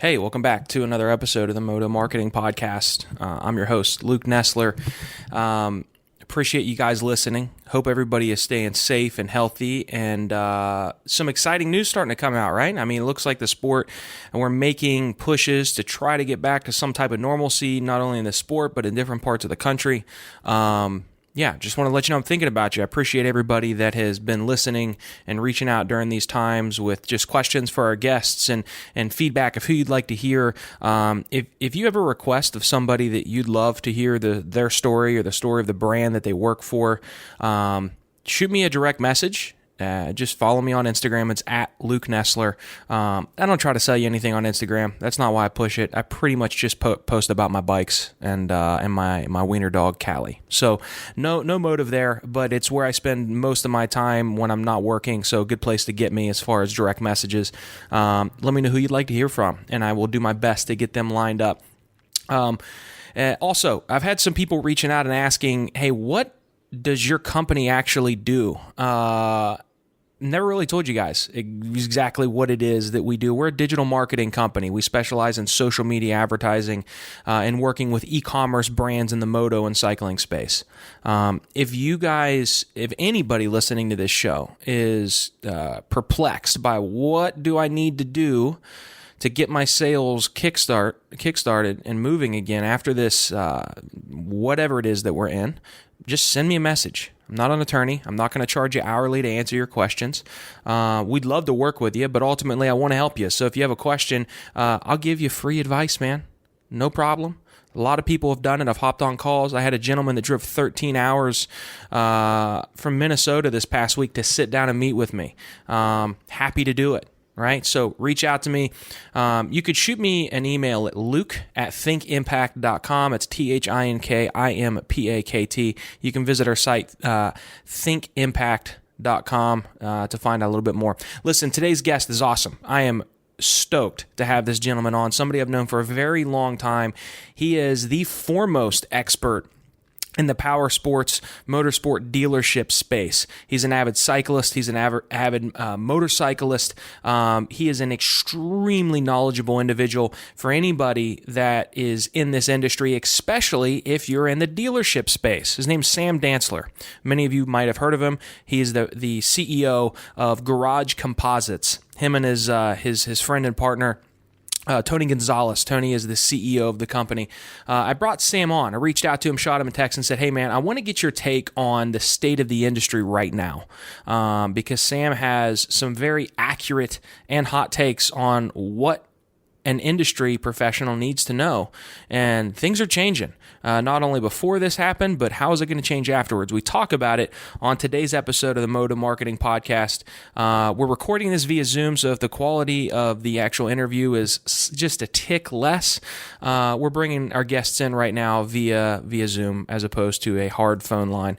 Hey, welcome back to another episode of the Moto Marketing Podcast. I'm your host, Luke Nesler. Appreciate you guys listening. Hope everybody is staying safe and healthy, and some exciting news starting to come out, right? I mean, it looks like the sport, and we're making pushes to try to get back to some type of normalcy, not only in the sport, but in different parts of the country. Just want to let you know I'm thinking about you. I appreciate everybody that has been listening and reaching out during these times with just questions for our guests and feedback of who you'd like to hear. If you have a request of somebody that you'd love to hear their story or the story of the brand that they work for, shoot me a direct message. Just follow me on Instagram. It's at Luke Nesler. I don't try to sell you anything on Instagram. That's not why I push it. I pretty much just post about my bikes and my wiener dog, Callie. So no motive there, but it's where I spend most of my time when I'm not working. So a good place to get me as far as direct messages. Let me know who you'd like to hear from, and I will do my best to get them lined up. Also, I've had some people reaching out and asking, hey, what does your company actually do? Never really told you guys exactly what it is that we do. We're a digital marketing company. We specialize in social media advertising and working with e-commerce brands in the moto and cycling space. If anybody listening to this show is perplexed by what do I need to do to get my sales kickstarted and moving again after this, whatever it is that we're in, just send me a message. I'm not an attorney. I'm not going to charge you hourly to answer your questions. We'd love to work with you, but ultimately I want to help you. So if you have a question, I'll give you free advice, man. No problem. A lot of people have done it. I've hopped on calls. I had a gentleman that drove 13 hours from Minnesota this past week to sit down and meet with me. Happy to do it. Right? So reach out to me. You could shoot me an email at luke@thinkimpakt.com. It's THINKIMPAKT. You can visit our site, thinkimpakt.com, to find out a little bit more. Listen, today's guest is awesome. I am stoked to have this gentleman on, somebody I've known for a very long time. He is the foremost expert in the power sports, motorsport dealership space. He's an avid cyclist. He's an avid motorcyclist. He is an extremely knowledgeable individual for anybody that is in this industry, especially if you're in the dealership space. His name's Sam Dantzler. Many of you might have heard of him. He is the CEO of Garage Composites. Him and his friend and partner, Tony Gonzalez. Tony is the CEO of the company. I brought Sam on. I reached out to him, shot him a text, and said, hey, man, I want to get your take on the state of the industry right now, because Sam has some very accurate and hot takes on what an industry professional needs to know. And things are changing, not only before this happened, but how is it going to change afterwards? We talk about it on today's episode of the Moto Marketing Podcast. We're recording this via Zoom, so if the quality of the actual interview is just a tick less, we're bringing our guests in right now via Zoom as opposed to a hard phone line.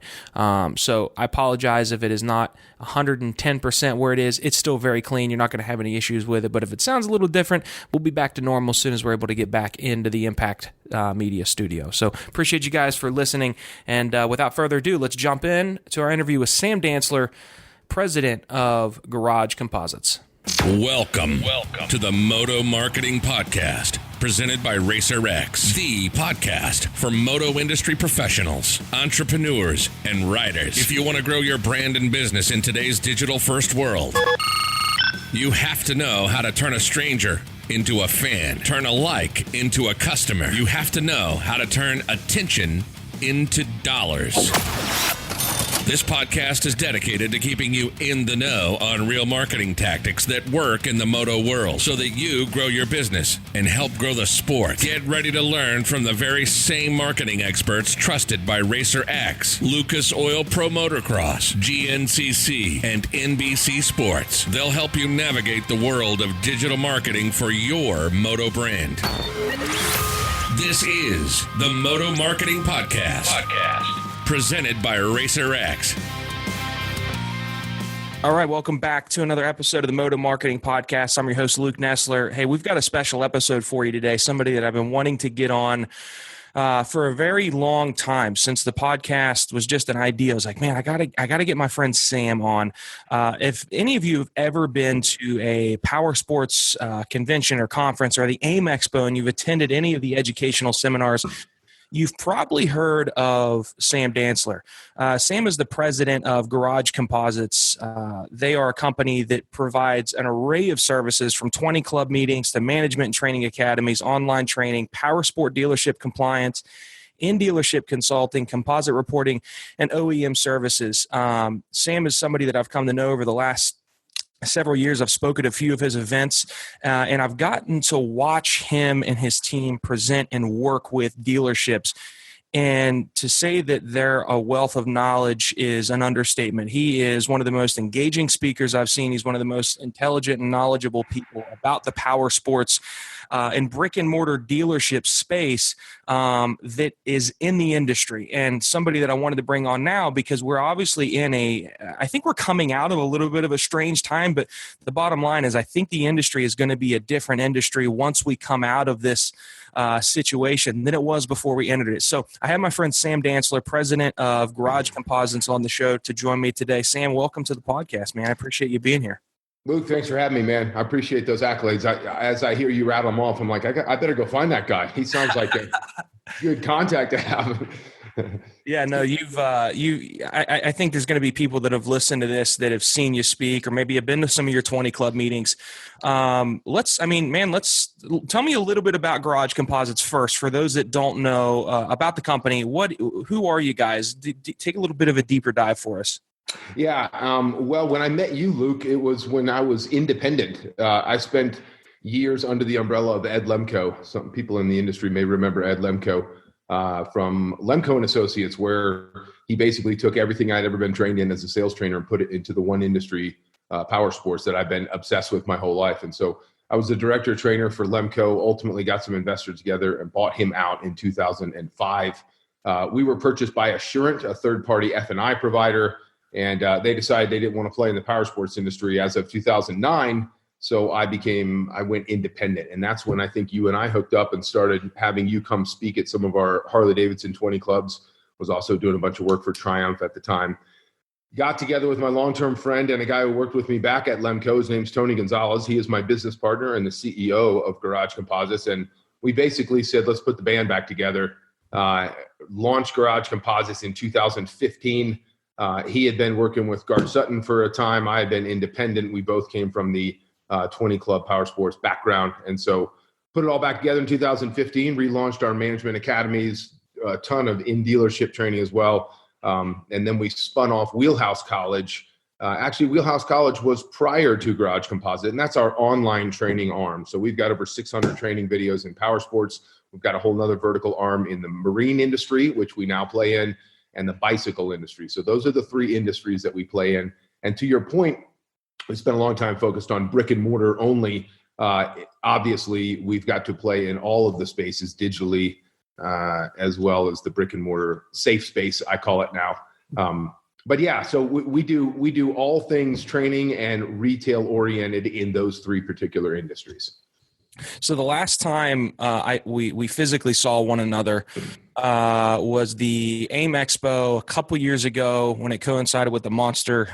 So I apologize if it is not 110% where it is. It's still very clean. You're not going to have any issues with it, but if it sounds a little different, we'll be back to normal as soon as we're able to get back into the Impakt Media studio. So appreciate you guys for listening, and without further ado, let's jump in to our interview with Sam Dantzler, president of Garage Composites. Welcome to the Moto Marketing Podcast, presented by RacerX, the podcast for moto industry professionals, entrepreneurs, and riders. If you want to grow your brand and business in today's digital-first world, you have to know how to turn a stranger into a fan, turn a like into a customer. You have to know how to turn attention into dollars. This podcast is dedicated to keeping you in the know on real marketing tactics that work in the moto world so that you grow your business and help grow the sport. Get ready to learn from the very same marketing experts trusted by RacerX, Lucas Oil Pro Motocross, GNCC, and NBC Sports. They'll help you navigate the world of digital marketing for your moto brand. This is the Moto Marketing Podcast. Presented by RacerX. All right, welcome back to another episode of the Moto Marketing Podcast. I'm your host, Luke Nesler. Hey, we've got a special episode for you today, somebody that I've been wanting to get on for a very long time, since the podcast was just an idea. I was like, man, I gotta get my friend Sam on. If any of you have ever been to a power sports convention or conference or the AIM Expo and you've attended any of the educational seminars, you've probably heard of Sam Dantzler. Sam is the president of Garage Composites. They are a company that provides an array of services from 20 club meetings to management and training academies, online training, power sport dealership compliance, in-dealership consulting, composite reporting, and OEM services. Sam is somebody that I've come to know over the last several years. I've spoken at a few of his events, and I've gotten to watch him and his team present and work with dealerships. And to say that they're a wealth of knowledge is an understatement. He is one of the most engaging speakers I've seen. He's one of the most intelligent and knowledgeable people about the power sports and brick and mortar dealership space that is in the industry, and somebody that I wanted to bring on now because we're obviously I think we're coming out of a little bit of a strange time, but the bottom line is I think the industry is going to be a different industry once we come out of this situation than it was before we entered it. So I have my friend Sam Dantzler, president of Garage Composites, on the show to join me today. Sam, welcome to the podcast, man. I appreciate you being here. Luke, thanks for having me, man. I appreciate those accolades. As I hear you rattle them off, I'm like, I better go find that guy. He sounds like a good contact to have. Yeah, no, I think there's going to be people that have listened to this that have seen you speak or maybe have been to some of your 20 club meetings. Let's tell me a little bit about Garage Composites first. For those that don't know about the company, who are you guys? Take a little bit of a deeper dive for us. Yeah. Well, when I met you, Luke, it was when I was independent. I spent years under the umbrella of Ed Lemko. Some people in the industry may remember Ed Lemko from Lemko and Associates, where he basically took everything I'd ever been trained in as a sales trainer and put it into the one industry, power sports, that I've been obsessed with my whole life. And so I was the director trainer for Lemko, ultimately got some investors together and bought him out in 2005. We were purchased by Assurant, a third-party F&I provider. And they decided they didn't want to play in the power sports industry as of 2009. So I went independent. And that's when I think you and I hooked up and started having you come speak at some of our Harley-Davidson 20 clubs. Was also doing a bunch of work for Triumph at the time. Got together with my long-term friend and a guy who worked with me back at Lemko. His name's Tony Gonzalez. He is my business partner and the CEO of Garage Composites. And we basically said, let's put the band back together. Launched Garage Composites in 2015. He had been working with Garth Sutton for a time. I had been independent. We both came from the 20 club power sports background. And so put it all back together in 2015, relaunched our management academies, a ton of in-dealership training as well. And then we spun off Wheelhouse College. Actually, Wheelhouse College was prior to Garage Composite, and that's our online training arm. So we've got over 600 training videos in power sports. We've got a whole nother vertical arm in the marine industry, which we now play in, and the bicycle industry. So those are the three industries that we play in. And to your point, we spent a long time focused on brick and mortar only. Obviously, we've got to play in all of the spaces digitally, as well as the brick and mortar safe space, I call it now. But yeah, so we do all things training and retail oriented in those three particular industries. So the last time we physically saw one another was the AIM Expo a couple years ago when it coincided with the Monster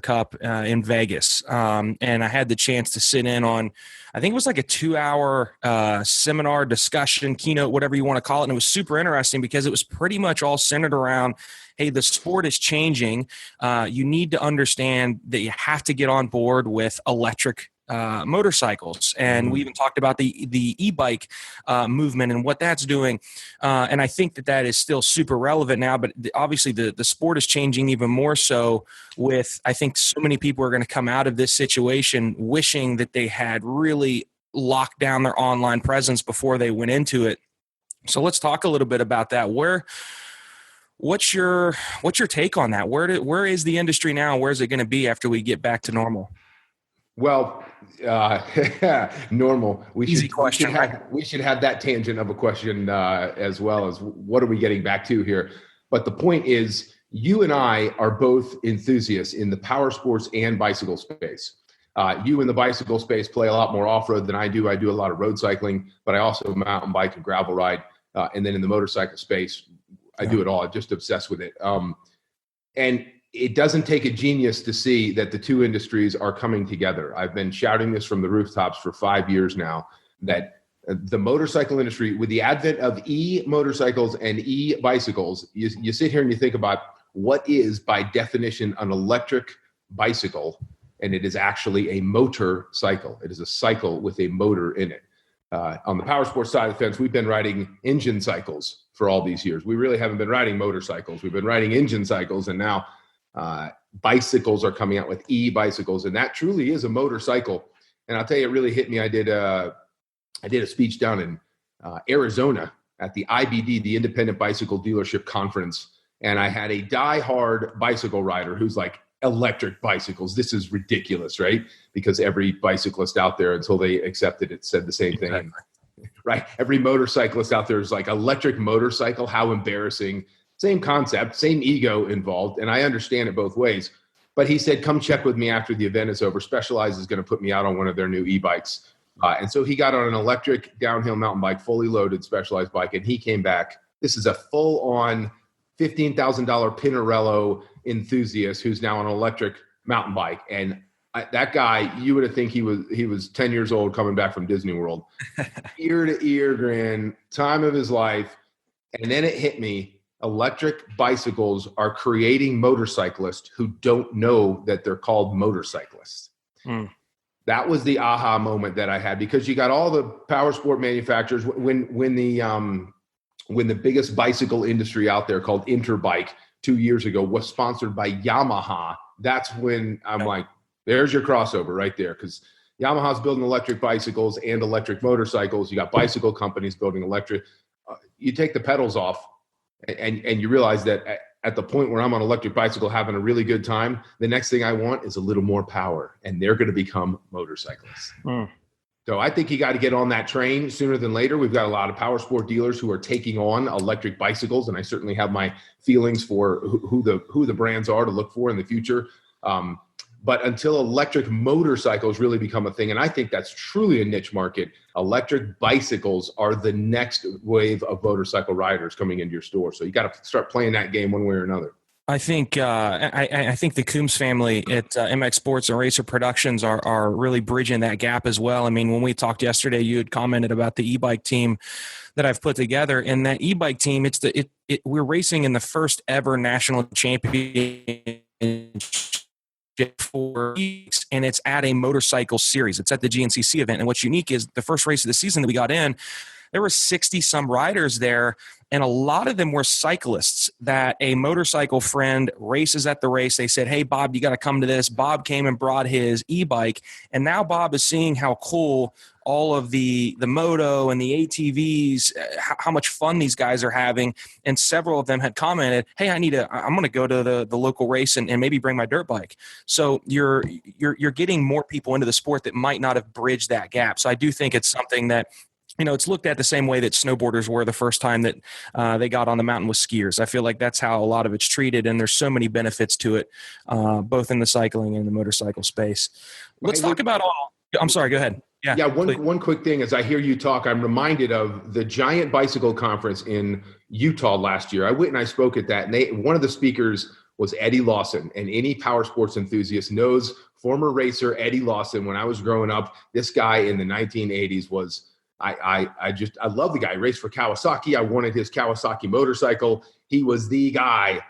Cup in Vegas. And I had the chance to sit in on, I think it was like a 2-hour seminar, discussion, keynote, whatever you want to call it. And it was super interesting because it was pretty much all centered around, hey, the sport is changing. You need to understand that you have to get on board with electric motorcycles. And we even talked about the e-bike movement and what that's doing. And I think that is still super relevant now, but obviously the sport is changing even more so with, I think so many people are going to come out of this situation wishing that they had really locked down their online presence before they went into it. So let's talk a little bit about that. What's your take on that? Where is the industry now? Where is it going to be after we get back to normal? Well, normal. Easy question. We should have that tangent of a question as well as what are we getting back to here? But the point is, you and I are both enthusiasts in the power sports and bicycle space. You in the bicycle space play a lot more off-road than I do. I do a lot of road cycling, but I also mountain bike and gravel ride. And then in the motorcycle space, I do it all. I'm just obsessed with it. And it doesn't take a genius to see that the two industries are coming together. I've been shouting this from the rooftops for 5 years now, that the motorcycle industry, with the advent of e-motorcycles and e-bicycles, you sit here and you think about what is, by definition, an electric bicycle, and it is actually a motor cycle. It is a cycle with a motor in it. On the power sports side of the fence, we've been riding engine cycles for all these years. We really haven't been riding motorcycles. We've been riding engine cycles, and now bicycles are coming out with e-bicycles, and that truly is a motorcycle. And I'll tell you, it really hit me. I did a speech down in Arizona at the IBD, the Independent Bicycle Dealership Conference, and I had a die-hard bicycle rider who's like, electric bicycles, this is ridiculous, right? Because every bicyclist out there, until they accepted it, said the same thing. Right? Every motorcyclist out there is like, electric motorcycle, how embarrassing. Same concept, same ego involved, and I understand it both ways. But he said, come check with me after the event is over. Specialized is going to put me out on one of their new e-bikes. And so he got on an electric downhill mountain bike, fully loaded Specialized bike, and he came back. This is a full-on $15,000 Pinarello enthusiast who's now on an electric mountain bike. And that guy, you would have think he was 10 years old coming back from Disney World. Ear to ear grin, time of his life. And then it hit me, electric bicycles are creating motorcyclists who don't know that they're called motorcyclists. That was the aha moment that I had, because you got all the power sport manufacturers. When the biggest bicycle industry out there, called Interbike, 2 years ago, was sponsored by Yamaha, that's when I'm like, there's your crossover right there. Because Yamaha's building electric bicycles and electric motorcycles. You got bicycle companies building electric. You take the pedals off and you realize that at the point where I'm on an electric bicycle having a really good time, the next thing I want is a little more power, and they're going to become motorcyclists. So I think you got to get on that train sooner than later. We've got a lot of power sport dealers who are taking on electric bicycles, and I certainly have my feelings for who the brands are to look for in the future. But until electric motorcycles really become a thing, and I think that's truly a niche market, electric bicycles are the next wave of motorcycle riders coming into your store. So you got to start playing that game one way or another. I think I think the Coombs family at MX Sports and Racer Productions are really bridging that gap as well. I mean, when we talked yesterday, you had commented about the Ebike team that I've put together, and that Ebike team, we're racing in the first ever national championship for weeks, and it's at a motorcycle series. It's at the GNCC event, and what's unique is the first race of the season that we got in, there were 60 some riders there, and a lot of them were cyclists that a motorcycle friend races at the race. They said, hey, Bob, you got to come to this. Bob came and brought his e-bike, and now Bob is seeing how cool all of the Moto and the ATVs, how much fun these guys are having. And several of them had commented, hey, I'm going to go to the local race and maybe bring my dirt bike. So you're getting more people into the sport that might not have bridged that gap. So I do think it's something that, it's looked at the same way that snowboarders were the first time that they got on the mountain with skiers. I feel like that's how a lot of it's treated, and there's so many benefits to it, both in the cycling and the motorcycle space. Let's talk about all. I'm sorry, go ahead. Yeah. One quick thing, as I hear you talk, I'm reminded of the Giant Bicycle Conference in Utah last year. I went and I spoke at that, and one of the speakers was Eddie Lawson, and any power sports enthusiast knows former racer Eddie Lawson. When I was growing up, this guy in the 1980s was. I love the guy. He raced for Kawasaki. I wanted his Kawasaki motorcycle. He was the guy.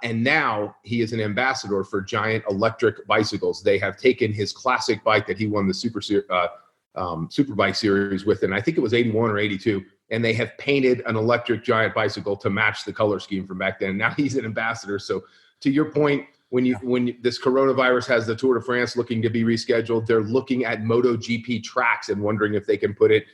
And now he is an ambassador for Giant electric bicycles. They have taken his classic bike that he won the Superbike series with, and I think it was 81 or 82. And they have painted an electric Giant bicycle to match the color scheme from back then. Now he's an ambassador. So to your point, when this coronavirus has the Tour de France looking to be rescheduled, they're looking at MotoGP tracks and wondering if they can put it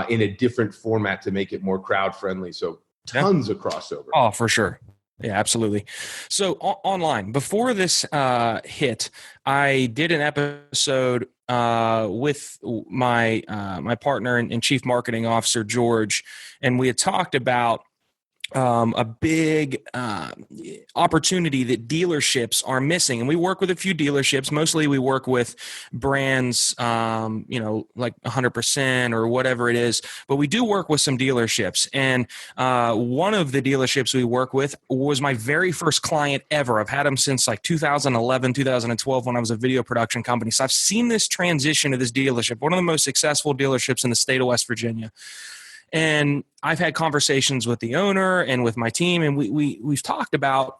in a different format to make it more crowd friendly. So tons of crossover. Oh, for sure. Yeah, absolutely. So online, before this hit, I did an episode with my partner and chief marketing officer, George, and we had talked about a big opportunity that dealerships are missing. And we work with a few dealerships. Mostly we work with brands, like 100% or whatever it is. But we do work with some dealerships. And one of the dealerships we work with was my very first client ever. I've had them since like 2011, 2012 when I was a video production company. So I've seen this transition to this dealership, one of the most successful dealerships in the state of West Virginia. And I've had conversations with the owner and with my team, and we've talked about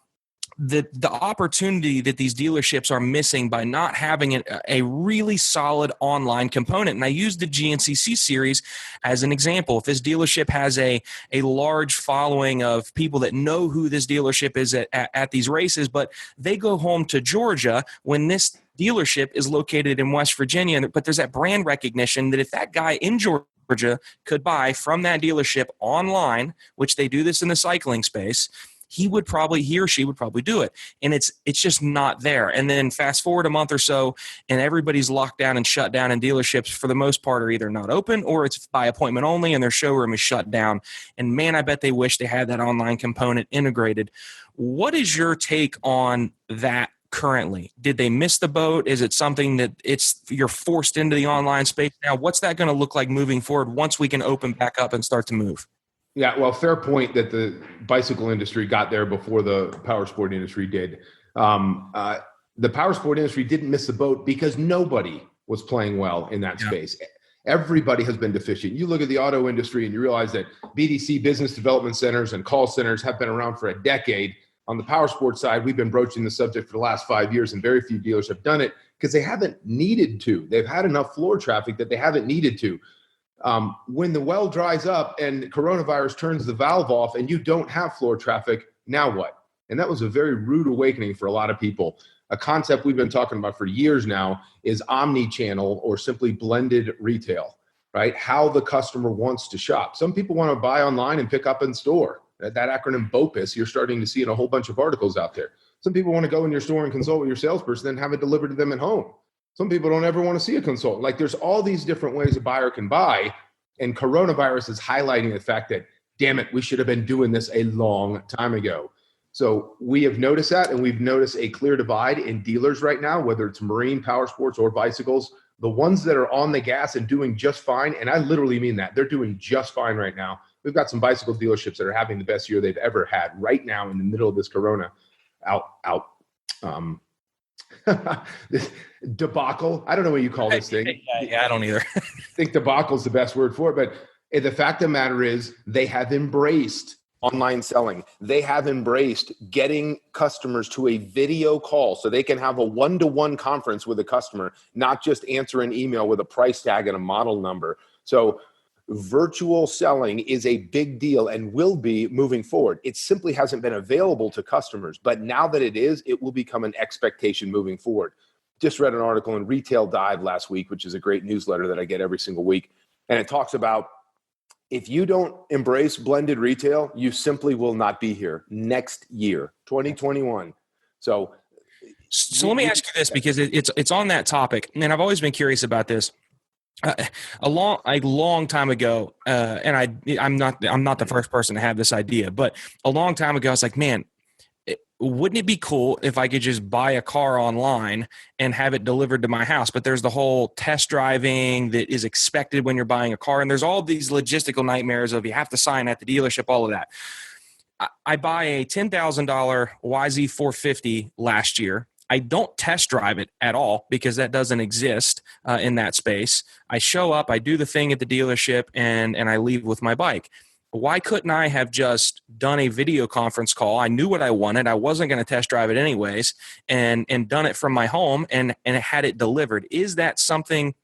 the opportunity that these dealerships are missing by not having a really solid online component. And I use the GNCC series as an example. If this dealership has a large following of people that know who this dealership is at these races, but they go home to Georgia when this dealership is located in West Virginia, but there's that brand recognition that if that guy in Georgia could buy from that dealership online, which they do this in the cycling space, he or she would probably do it. And it's just not there. And then fast forward a month or so, and everybody's locked down and shut down, and dealerships for the most part are either not open or it's by appointment only and their showroom is shut down. And man, I bet they wish they had that online component integrated. What is your take on that? Currently, did they miss the boat? Is it something that you're forced into the online space now? What's that going to look like moving forward once we can open back up and start to move? Yeah, well, fair point that the bicycle industry got there before the power sport industry did. The power sport industry didn't miss the boat because nobody was playing well in that space. Everybody has been deficient. You look at the auto industry and you realize that BDC, business development centers and call centers, have been around for a decade. On the power sports side, we've been broaching the subject for the last 5 years, and very few dealers have done it because they haven't needed to. They've had enough floor traffic that they haven't needed to. When the well dries up and coronavirus turns the valve off and you don't have floor traffic, now what? And that was a very rude awakening for a lot of people. A concept we've been talking about for years now is omni-channel, or simply blended retail, right? How the customer wants to shop. Some people want to buy online and pick up in store. That acronym BOPIS, you're starting to see in a whole bunch of articles out there. Some people want to go in your store and consult with your salesperson, then have it delivered to them at home. Some people don't ever want to see a consultant. Like, there's all these different ways a buyer can buy, and coronavirus is highlighting the fact that, damn it, we should have been doing this a long time ago. So we have noticed that, and we've noticed a clear divide in dealers right now, whether it's marine, power sports, or bicycles. The ones that are on the gas and doing just fine, and I literally mean that, they're doing just fine right now. We've got some bicycle dealerships that are having the best year they've ever had right now in the middle of this corona this debacle. I don't know what you call this thing. Yeah, I don't either. I think debacle is the best word for it. But the fact of the matter is, they have embraced online selling. They have embraced getting customers to a video call so they can have a one-to-one conference with a customer, not just answer an email with a price tag and a model number. So virtual selling is a big deal and will be moving forward. It simply hasn't been available to customers, but now that it is, it will become an expectation moving forward. Just read an article in Retail Dive last week, which is a great newsletter that I get every single week. And it talks about, if you don't embrace blended retail, you simply will not be here next year, 2021. So let me ask you this, because it's on that topic, and I've always been curious about this. A long time ago, and I'm not the first person to have this idea, but a long time ago, I was like, man, wouldn't it be cool if I could just buy a car online and have it delivered to my house? But there's the whole test driving that is expected when you're buying a car, and there's all these logistical nightmares of you have to sign at the dealership, all of that. I buy a $10,000 YZ450 last year. I don't test drive it at all because that doesn't exist in that space. I show up, I do the thing at the dealership, and I leave with my bike. Why couldn't I have just done a video conference call? I knew what I wanted. I wasn't going to test drive it anyways, and done it from my home and had it delivered. Is that something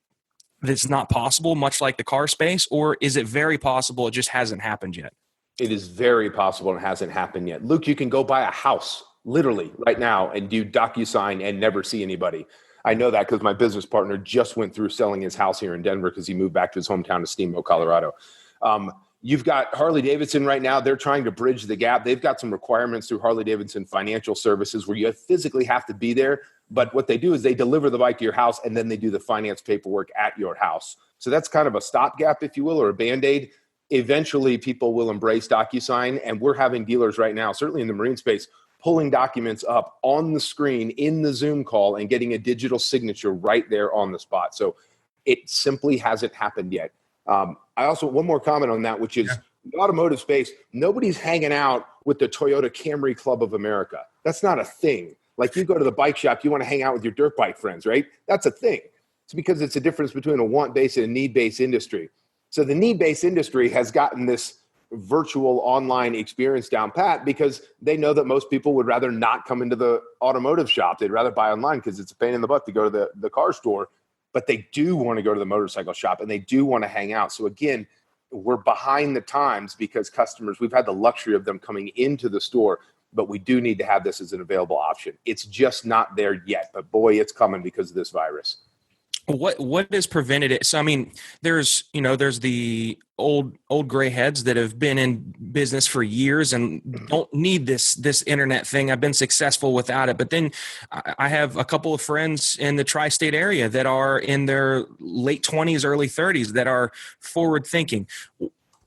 that's not possible, much like the car space, or is it very possible it just hasn't happened yet? It is very possible and it hasn't happened yet. Luke, you can go buy a house literally right now and do DocuSign and never see anybody. I know that because my business partner just went through selling his house here in Denver because he moved back to his hometown of Steamboat, Colorado. You've got Harley Davidson right now. They're trying to bridge the gap. They've got some requirements through Harley Davidson Financial Services where you physically have to be there. But what they do is they deliver the bike to your house and then they do the finance paperwork at your house. So that's kind of a stopgap, if you will, or a Band-Aid. eventually people will embrace DocuSign, and we're having dealers right now, certainly in the marine space, pulling documents up on the screen in the Zoom call and getting a digital signature right there on the spot. So it simply hasn't happened yet. I also, one more comment on that, which is the automotive space, nobody's hanging out with the Toyota Camry Club of America. That's not a thing. Like you go to the bike shop, you want to hang out with your dirt bike friends, right? That's a thing. It's because it's a difference between a want-based and a need-based industry. So the need-based industry has gotten this virtual online experience down pat because they know that most people would rather not come into the automotive shop. They'd rather buy online because it's a pain in the butt to go to the car store, but they do want to go to the motorcycle shop and they do want to hang out. So again, we're behind the times because customers, we've had the luxury of them coming into the store, but we do need to have this as an available option. It's just not there yet, but boy, it's coming because of this virus. What has prevented it? So, I mean, there's the old gray heads that have been in business for years and don't need this internet thing. I've been successful without it. But then I have a couple of friends in the tri-state area that are in their late 20s, early 30s that are forward thinking.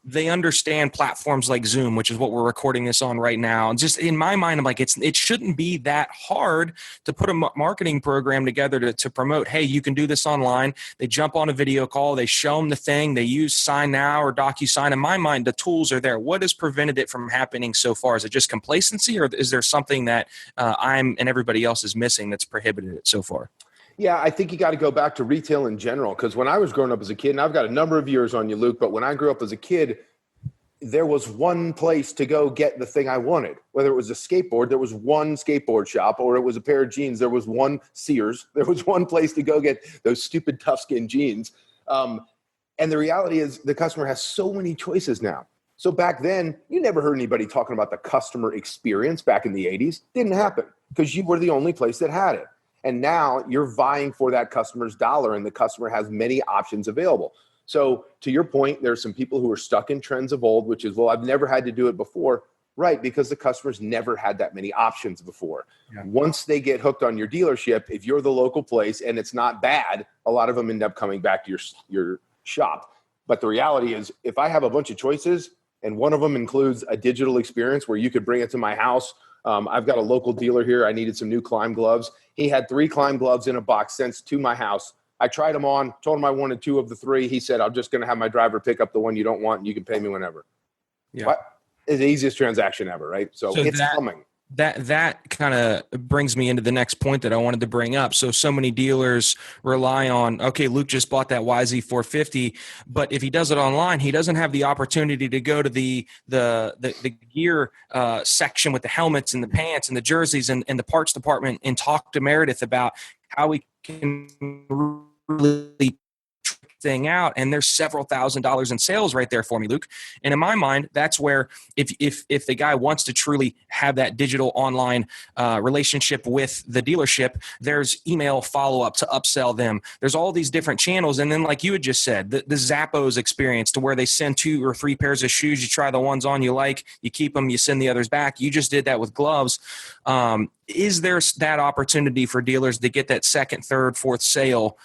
They understand platforms like Zoom, which is what we're recording this on right now. And just in my mind, I'm like, it shouldn't be that hard to put a marketing program together to promote, hey, you can do this online. They jump on a video call. They show them the thing. They use Sign Now or DocuSign. In my mind, the tools are there. What has prevented it from happening so far? Is it just complacency, or is there something that I'm and everybody else is missing that's prohibited it so far? Yeah, I think you got to go back to retail in general, because when I was growing up as a kid, and I've got a number of years on you, Luke, but when I grew up as a kid, there was one place to go get the thing I wanted. Whether it was a skateboard, there was one skateboard shop, or it was a pair of jeans, there was one Sears. There was one place to go get those stupid Toughskin jeans. And the reality is the customer has so many choices now. So back then, you never heard anybody talking about the customer experience back in the 80s. Didn't happen because you were the only place that had it. And now you're vying for that customer's dollar, and the customer has many options available. So to your point, there's some people who are stuck in trends of old, which is, well, I've never had to do it before. Right, because the customers never had that many options before. Yeah. Once they get hooked on your dealership, if you're the local place and it's not bad, a lot of them end up coming back to your shop. But the reality is, if I have a bunch of choices and one of them includes a digital experience where you could bring it to my house, I've got a local dealer here. I needed some new Climb gloves. He had 3 Climb gloves in a box sent to my house. I tried them on, told him I wanted 2 of the 3. He said, I'm just going to have my driver pick up the one you don't want, and you can pay me whenever. Yeah. What? It's the easiest transaction ever, right? So it's coming. That kind of brings me into the next point that I wanted to bring up. So many dealers rely on, okay, Luke just bought that YZ450, but if he does it online, he doesn't have the opportunity to go to the gear section with the helmets and the pants and the jerseys and the parts department and talk to Meredith about how we can really thing out. And there's several $1,000s in sales right there for me, Luke. And in my mind, that's where if the guy wants to truly have that digital online relationship with the dealership, there's email follow-up to upsell them. There's all these different channels. And then like you had just said, the Zappos experience to where they send 2 or 3 pairs of shoes. You try the ones on you like, you keep them, you send the others back. You just did that with gloves. Is there that opportunity for dealers to get that second, third, fourth sale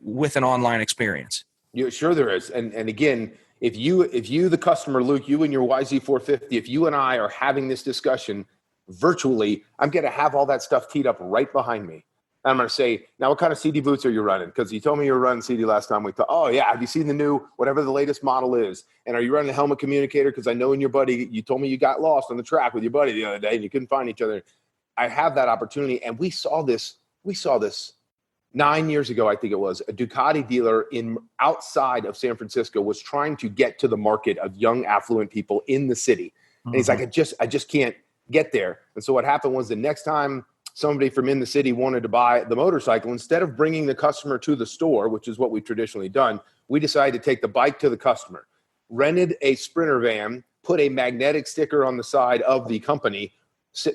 with an online experience? Yeah, sure there is. And again, if you, the customer, Luke, you and your YZ450, if you and I are having this discussion virtually, I'm going to have all that stuff teed up right behind me. And I'm going to say, now what kind of CD boots are you running? Because you told me you were running CD last time we thought, oh yeah, have you seen the new, whatever the latest model is? And are you running a helmet communicator? Because I know in your buddy, you told me you got lost on the track with your buddy the other day and you couldn't find each other. I have that opportunity. And we saw this 9 years ago, I think it was, a Ducati dealer outside of San Francisco was trying to get to the market of young, affluent people in the city. And he's like, I just can't get there. And so what happened was the next time somebody from in the city wanted to buy the motorcycle, instead of bringing the customer to the store, which is what we've traditionally done, we decided to take the bike to the customer, rented a Sprinter van, put a magnetic sticker on the side of the company,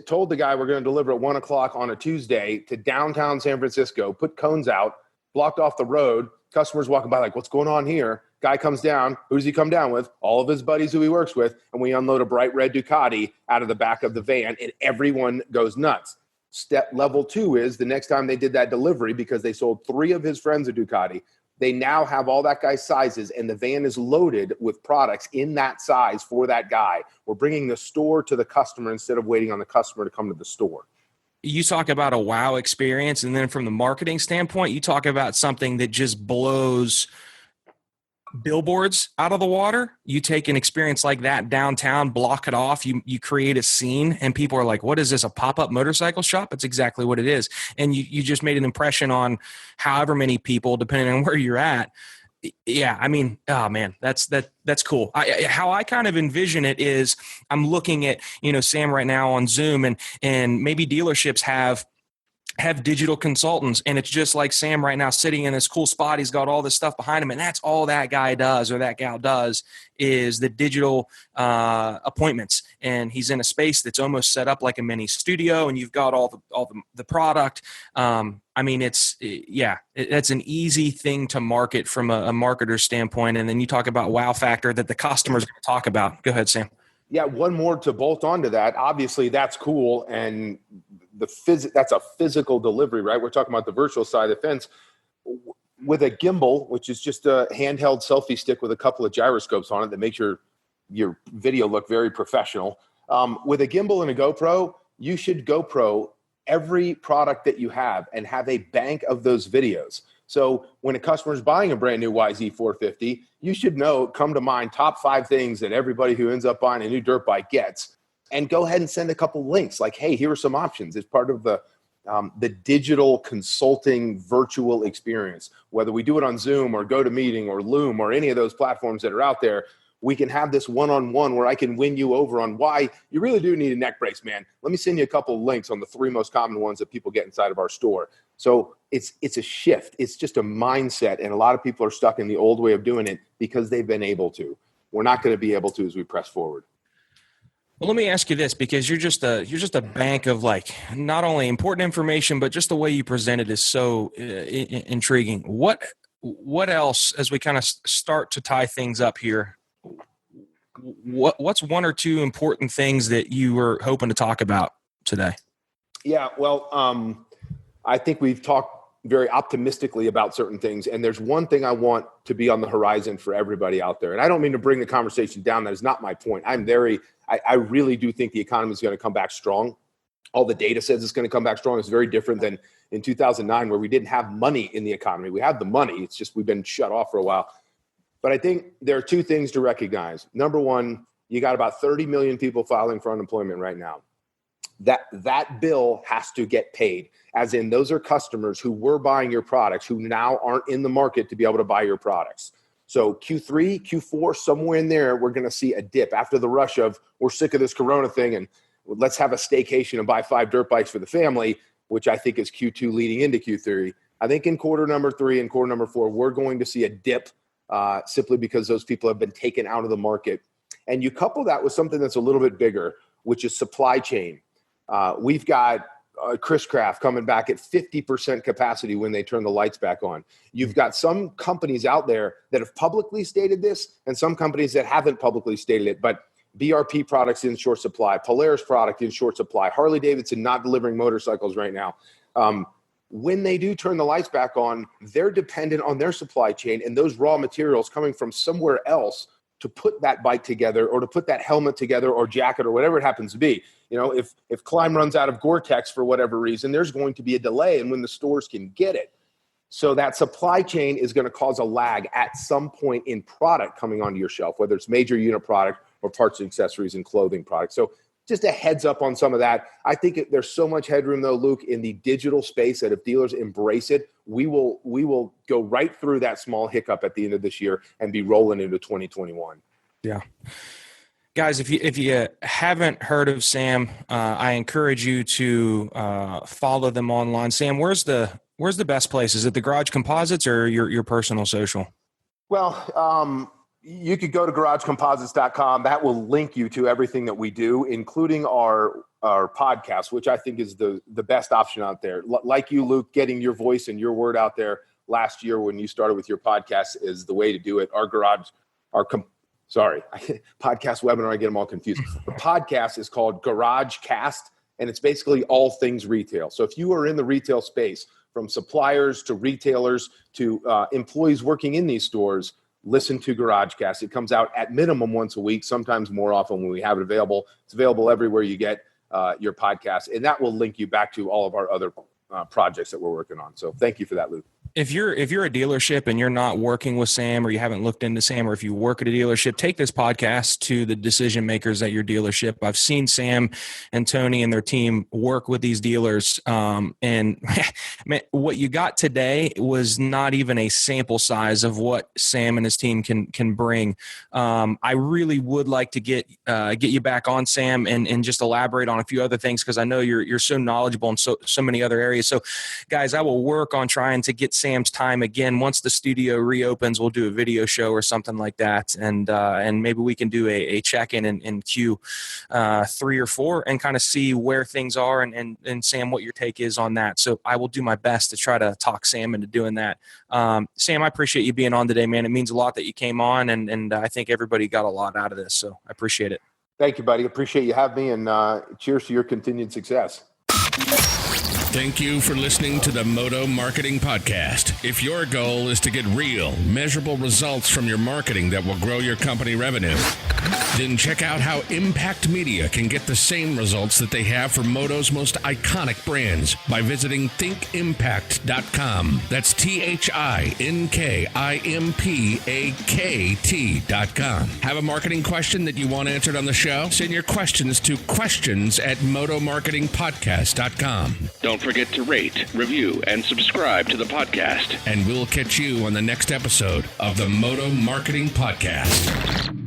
told the guy we're going to deliver at 1 o'clock on a Tuesday to downtown San Francisco, put cones out, blocked off the road. Customers walking by like, what's going on here? Guy comes down. Who does he come down with? All of his buddies who he works with. And we unload a bright red Ducati out of the back of the van, and everyone goes nuts. Step level 2 is the next time they did that delivery, because they sold 3 of his friends a Ducati, They now have all that guy's sizes, and the van is loaded with products in that size for that guy. We're bringing the store to the customer instead of waiting on the customer to come to the store. You talk about a wow experience, and then from the marketing standpoint, you talk about something that just blows billboards out of the water. You take an experience like that downtown, block it off, you create a scene, and people are like, what is this, a pop-up motorcycle shop? It's exactly what it is. And you just made an impression on however many people, depending on where you're at. Yeah, I mean, oh man, that's cool. How I kind of envision it is, I'm looking at, Sam right now on Zoom, and maybe dealerships have digital consultants, and it's just like Sam right now sitting in this cool spot. He's got all this stuff behind him, and that's all that guy does or that gal does is the digital appointments. And he's in a space that's almost set up like a mini studio, and you've got all the product. I mean, that's an easy thing to market from a marketer's standpoint. And then you talk about wow factor that the customers going to talk about. Go ahead, Sam. Yeah, one more to bolt onto that. Obviously, that's cool, and that's a physical delivery, right? We're talking about the virtual side of the fence. With a gimbal, which is just a handheld selfie stick with a couple of gyroscopes on it that makes your video look very professional. With a gimbal and a GoPro, you should GoPro every product that you have and have a bank of those videos. So when a customer is buying a brand new YZ450, you should come to mind top 5 things that everybody who ends up buying a new dirt bike gets, and go ahead and send a couple links like, hey, here are some options. It's part of the digital consulting virtual experience. Whether we do it on Zoom or GoToMeeting or Loom or any of those platforms that are out there, we can have this one-on-one where I can win you over on why you really do need a neck brace, man. Let me send you a couple of links on the 3 most common ones that people get inside of our store. So it's a shift. It's just a mindset, and a lot of people are stuck in the old way of doing it because they've been able to. We're not going to be able to as we press forward. Well, let me ask you this, because you're just a bank of like not only important information, but just the way you present it is so intriguing. What else, as we kind of start to tie things up here, what's 1 or 2 important things that you were hoping to talk about today? Yeah, well, I think we've talked very optimistically about certain things, and there's one thing I want to be on the horizon for everybody out there. And I don't mean to bring the conversation down. That is not my point. I really do think the economy is going to come back strong. All the data says it's going to come back strong. It's very different than in 2009, where we didn't have money in the economy. We have the money. It's just we've been shut off for a while. But I think there are 2 things to recognize. Number one, you got about 30 million people filing for unemployment right now. That bill has to get paid, as in those are customers who were buying your products who now aren't in the market to be able to buy your products. So Q3, Q4, somewhere in there, we're going to see a dip after the rush of we're sick of this Corona thing and let's have a staycation and buy 5 dirt bikes for the family, which I think is Q2 leading into Q3. I think in quarter number 3 and quarter number 4, we're going to see a dip simply because those people have been taken out of the market. And you couple that with something that's a little bit bigger, which is supply chain. We've got Chris Craft coming back at 50% capacity when they turn the lights back on. You've got some companies out there that have publicly stated this and some companies that haven't publicly stated it, but BRP products in short supply, Polaris product in short supply, Harley Davidson not delivering motorcycles right now. When they do turn the lights back on, they're dependent on their supply chain and those raw materials coming from somewhere else to put that bike together or to put that helmet together or jacket or whatever it happens to be. If Climb runs out of Gore-Tex for whatever reason, there's going to be a delay in when the stores can get it. So that supply chain is going to cause a lag at some point in product coming onto your shelf, whether it's major unit product or parts and accessories and clothing products. So just a heads up on some of that. I think there's so much headroom, though, Luke, in the digital space that if dealers embrace it, we will go right through that small hiccup at the end of this year and be rolling into 2021. Yeah. Guys, if you haven't heard of Sam, I encourage you to follow them online. Sam, where's the best place? Is it the Garage Composites or your personal social? Well, you could go to garagecomposites.com. That will link you to everything that we do, including our podcast, which I think is the best option out there. Like you, Luke, getting your voice and your word out there last year when you started with your podcast is the way to do it. Podcast webinar, I get them all confused. The podcast is called Garagecast, and it's basically all things retail. So if you are in the retail space, from suppliers to retailers to employees working in these stores, listen to Garagecast. It comes out at minimum once a week, sometimes more often when we have it available. It's available everywhere you get your podcast, and that will link you back to all of our other projects that we're working on. So thank you for that, Luke. If you're a dealership and you're not working with Sam, or you haven't looked into Sam, or if you work at a dealership, take this podcast to the decision makers at your dealership. I've seen Sam and Tony and their team work with these dealers, and man, what you got today was not even a sample size of what Sam and his team can bring. I really would like to get you back on, Sam, and just elaborate on a few other things, because I know you're so knowledgeable in so many other areas. So, guys, I will work on trying to get Sam's time again. Once the studio reopens, we'll do a video show or something like that, and maybe we can do a check-in in Q3 or 4 and kind of see where things are, and Sam, what your take is on that. So I will do my best to try to talk Sam into doing that. Sam, I appreciate you being on today, man. It means a lot that you came on, and I think everybody got a lot out of this, so I appreciate it. Thank you, buddy. Appreciate you having me, and cheers to your continued success. Thank you for listening to the Moto Marketing Podcast. If your goal is to get real, measurable results from your marketing that will grow your company revenue, then check out how Impakt Media can get the same results that they have for Moto's most iconic brands by visiting thinkimpact.com. That's THINKIMPAKT.com. Have a marketing question that you want answered on the show? Send your questions to questions@motomarketingpodcast.com. Don't forget to rate, review, and subscribe to the podcast. And we'll catch you on the next episode of the Moto Marketing Podcast.